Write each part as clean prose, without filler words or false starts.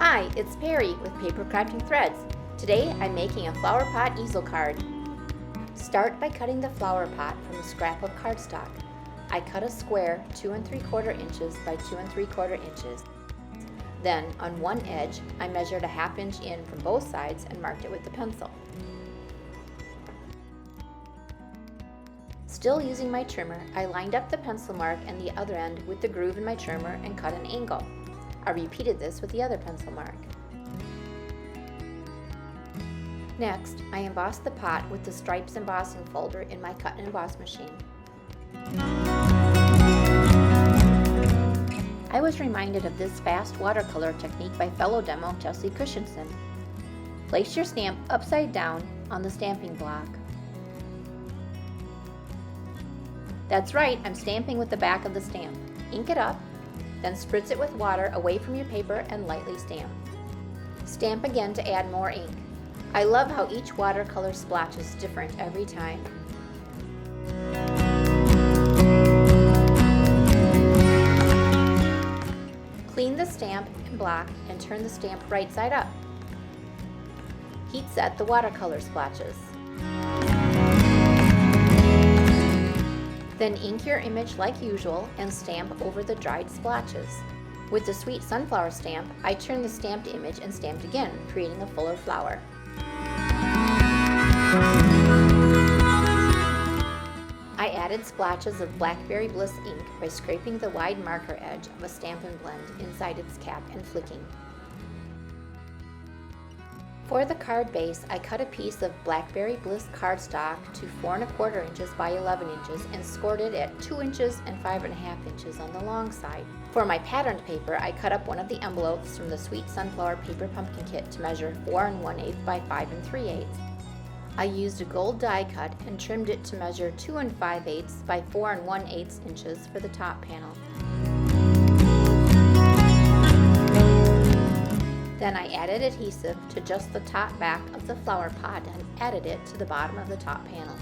Hi, it's Perry with PapercraftingThreads. Today I'm making a Flower Pot Easel Card. Start by cutting the flower pot from a scrap of cardstock. I cut a square 2 3/4 inches by 2 3/4 inches. Then on one edge I measured a 1/2 inch in from both sides and marked it with the pencil. Still using my trimmer, I lined up the pencil mark and the other end with the groove in my trimmer and cut an angle. I repeated this with the other pencil mark. Next, I embossed the pot with the stripes embossing folder in my cut and emboss machine. I was reminded of this fast watercolor technique by fellow demo Jesse Christensen. Place your stamp upside down on the stamping block. That's right, I'm stamping with the back of the stamp. Ink it up, then spritz it with water away from your paper and lightly stamp. Stamp again to add more ink. I love how each watercolor splotch is different every time. Clean the stamp and block and turn the stamp right side up. Heat set the watercolor splotches. Then ink your image like usual and stamp over the dried splotches. With the sweet sunflower stamp, I turned the stamped image and stamped again, creating a fuller flower. I added splotches of Blackberry Bliss ink by scraping the wide marker edge of a Stampin' Blend inside its cap and flicking. For the card base, I cut a piece of Blackberry Bliss cardstock to 4 1/4 inches by 11 inches and scored it at 2 inches and 5 1/2 inches on the long side. For my patterned paper, I cut up one of the envelopes from the Sweet Sunflower Paper Pumpkin Kit to measure 4 1/8 by 5 3/8. I used a gold die cut and trimmed it to measure 2 5/8 by 4 1/8 inches for the top panel. Then I added adhesive to just the top back of the flower pot and added it to the bottom of the top panel.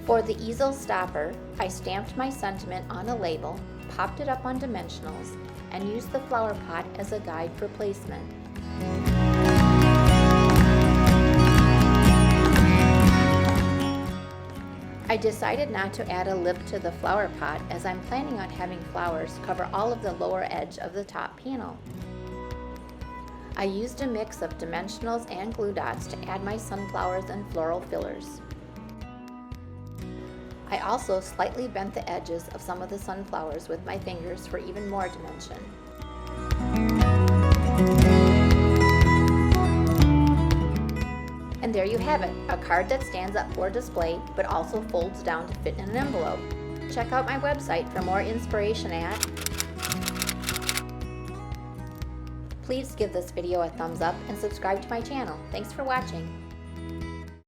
For the easel stopper, I stamped my sentiment on a label, popped it up on dimensionals, and used the flower pot as a guide for placement. I decided not to add a lip to the flower pot as I'm planning on having flowers cover all of the lower edge of the top panel. I used a mix of dimensionals and glue dots to add my sunflowers and floral fillers. I also slightly bent the edges of some of the sunflowers with my fingers for even more dimension. And there you have it, a card that stands up for display but also folds down to fit in an envelope. Check out my website for more inspiration at... Please give this video a thumbs up and subscribe to my channel. Thanks for watching.